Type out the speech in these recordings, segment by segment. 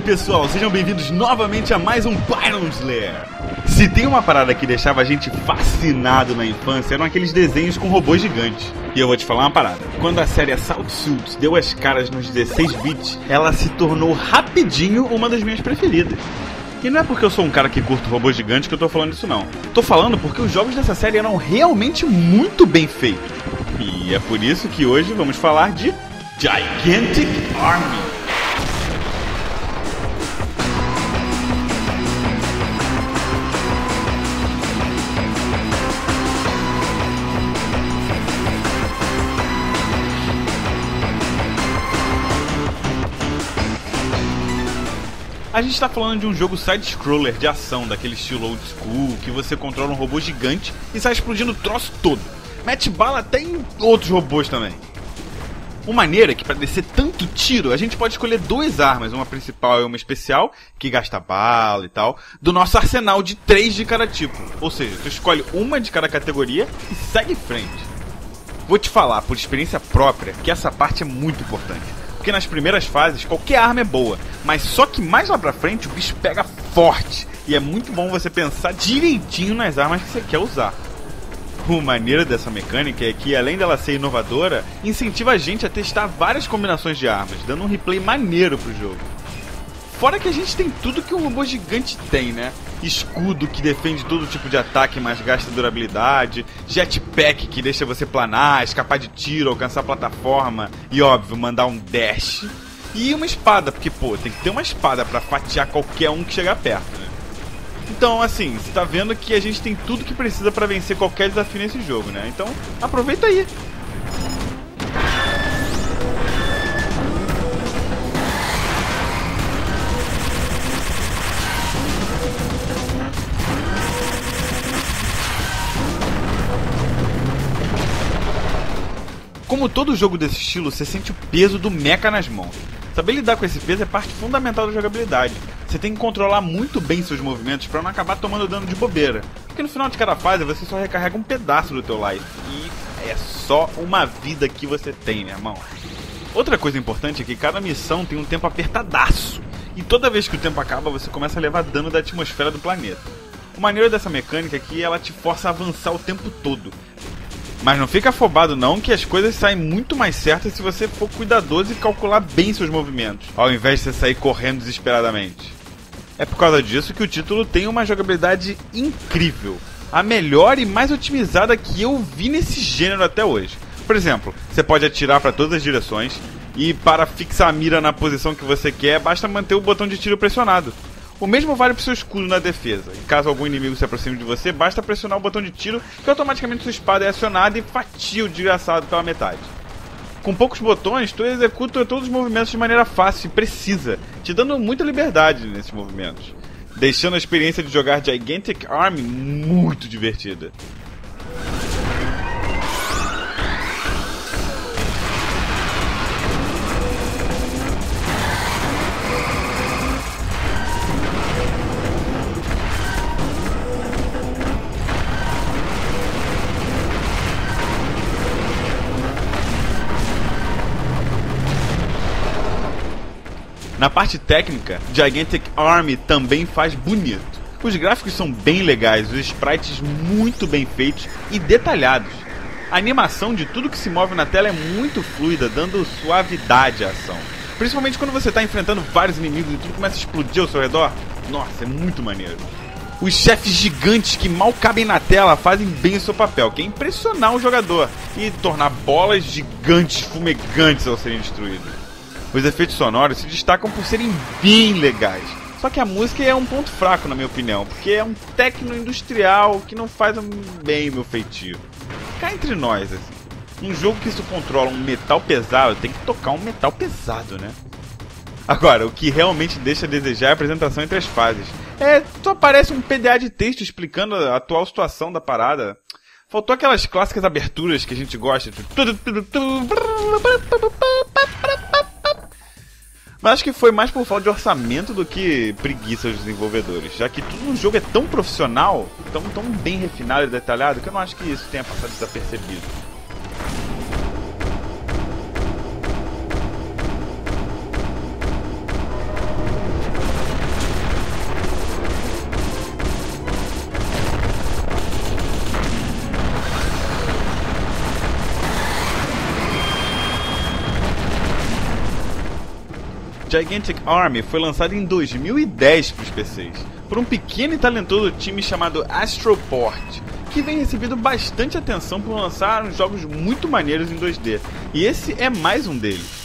pessoal, sejam bem-vindos novamente a mais um Pyron Slayer. Se tem uma parada que deixava a gente fascinado na infância, eram aqueles desenhos com robôs gigantes. E eu vou te falar uma parada, quando a série Assault Suits deu as caras nos 16 bits, ela se tornou rapidinho uma das minhas preferidas. E não é porque eu sou um cara que curto robôs gigantes que eu tô falando isso não. Tô falando porque os jogos dessa série eram realmente muito bem feitos. E é por isso que hoje vamos falar de Gigantic Army. A gente tá falando de um jogo side-scroller de ação, daquele estilo old school, que você controla um robô gigante e sai explodindo o troço todo. Mete bala até em outros robôs também. O maneiro é que pra descer tanto tiro, a gente pode escolher duas armas, uma principal e uma especial, que gasta bala e tal, do nosso arsenal de 3 de cada tipo. Ou seja, tu escolhe uma de cada categoria e segue em frente. Vou te falar, por experiência própria, que essa parte é muito importante. Porque nas primeiras fases, qualquer arma é boa, mas só que mais lá pra frente o bicho pega forte. E é muito bom você pensar direitinho nas armas que você quer usar. O maneiro dessa mecânica é que, além dela ser inovadora, incentiva a gente a testar várias combinações de armas, dando um replay maneiro pro jogo. Fora que a gente tem tudo que um robô gigante tem, né? Escudo que defende todo tipo de ataque, mas gasta durabilidade. Jetpack que deixa você planar, escapar de tiro, alcançar a plataforma. E óbvio, mandar um dash. E uma espada, porque pô, tem que ter uma espada pra fatiar qualquer um que chegar perto, né? Então, assim, você tá vendo que a gente tem tudo que precisa pra vencer qualquer desafio nesse jogo, né? Então, aproveita aí! Como todo jogo desse estilo, você sente o peso do mecha nas mãos. Saber lidar com esse peso é parte fundamental da jogabilidade. Você tem que controlar muito bem seus movimentos para não acabar tomando dano de bobeira. Porque no final de cada fase você só recarrega um pedaço do teu life. E é só uma vida que você tem, meu irmão. Outra coisa importante é que cada missão tem um tempo apertadaço. E toda vez que o tempo acaba, você começa a levar dano da atmosfera do planeta. O maneiro dessa mecânica é que ela te força a avançar o tempo todo. Mas não fica afobado não, que as coisas saem muito mais certas se você for cuidadoso e calcular bem seus movimentos, ao invés de você sair correndo desesperadamente. É por causa disso que o título tem uma jogabilidade incrível, a melhor e mais otimizada que eu vi nesse gênero até hoje. Por exemplo, você pode atirar para todas as direções, e para fixar a mira na posição que você quer, basta manter o botão de tiro pressionado. O mesmo vale para o seu escudo na defesa. E caso algum inimigo se aproxime de você, basta pressionar o botão de tiro que automaticamente sua espada é acionada e fatia o desgraçado pela metade. Com poucos botões, tu executa todos os movimentos de maneira fácil e precisa, te dando muita liberdade nesses movimentos, deixando a experiência de jogar Gigantic Army muito divertida. Na parte técnica, Gigantic Army também faz bonito. Os gráficos são bem legais, os sprites muito bem feitos e detalhados. A animação de tudo que se move na tela é muito fluida, dando suavidade à ação. Principalmente quando você está enfrentando vários inimigos e tudo começa a explodir ao seu redor. Nossa, é muito maneiro. Os chefes gigantes que mal cabem na tela fazem bem o seu papel, que é impressionar o jogador e tornar bolas gigantes fumegantes ao serem destruídas. Os efeitos sonoros se destacam por serem bem legais. Só que a música é um ponto fraco, na minha opinião, porque é um techno industrial que não faz bem meu feitio. Cá entre nós, assim, um jogo que se controla um metal pesado tem que tocar um metal pesado, né? Agora, o que realmente deixa a desejar é a apresentação entre as fases. Só aparece um PDA de texto explicando a atual situação da parada. Faltou aquelas clássicas aberturas que a gente gosta. Mas acho que foi mais por falta de orçamento do que preguiça dos desenvolvedores, já que tudo no jogo é tão profissional, tão bem refinado e detalhado, que eu não acho que isso tenha passado desapercebido. Gigantic Army foi lançado em 2010 para os PCs, por um pequeno e talentoso time chamado Astroport, que vem recebendo bastante atenção por lançar uns jogos muito maneiros em 2D, e esse é mais um deles.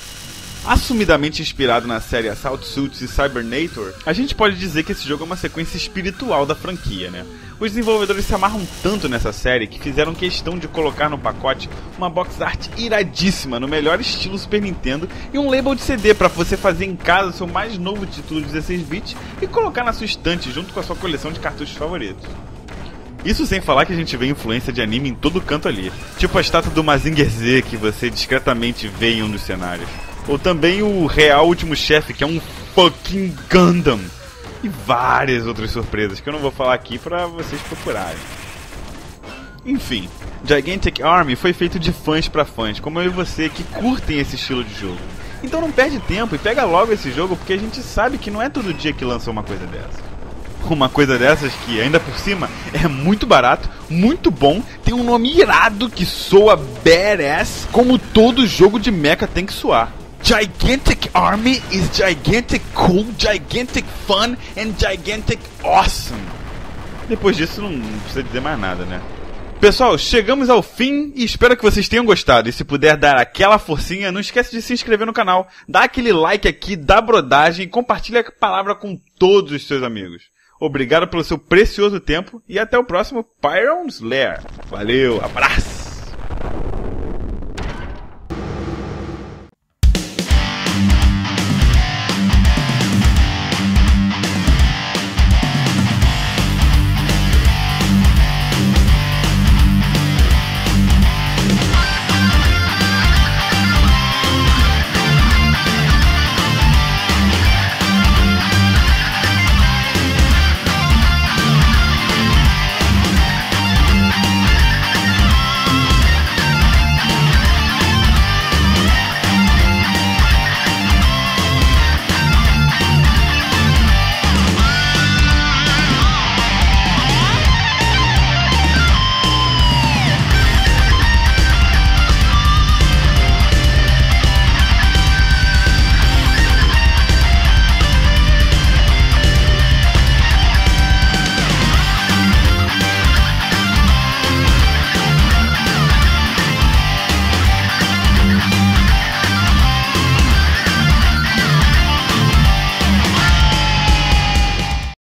Assumidamente inspirado na série Assault Suits e Cybernator, a gente pode dizer que esse jogo é uma sequência espiritual da franquia, né? Os desenvolvedores se amarram tanto nessa série que fizeram questão de colocar no pacote uma box art iradíssima no melhor estilo Super Nintendo e um label de CD para você fazer em casa seu mais novo título 16 bits e colocar na sua estante junto com a sua coleção de cartuchos favoritos. Isso sem falar que a gente vê influência de anime em todo canto ali, tipo a estátua do Mazinger Z que você discretamente vê em um dos cenários. Ou também o real último chefe, que é um fucking Gundam. E várias outras surpresas que eu não vou falar aqui pra vocês procurarem. Enfim, Gigantic Army foi feito de fãs pra fãs, como eu e você, que curtem esse estilo de jogo. Então não perde tempo e pega logo esse jogo, porque a gente sabe que não é todo dia que lança uma coisa dessa. Uma coisa dessas que, ainda por cima, é muito barato, muito bom, tem um nome irado que soa badass, como todo jogo de mecha tem que soar. Gigantic Army is gigantic cool, gigantic fun and gigantic awesome. Depois disso não precisa dizer mais nada, né? Pessoal, chegamos ao fim e espero que vocês tenham gostado. E se puder dar aquela forcinha, não esquece de se inscrever no canal, dá aquele like aqui, dá brodagem e compartilha a palavra com todos os seus amigos. Obrigado pelo seu precioso tempo e até o próximo Pyron's Lair. Valeu, abraço!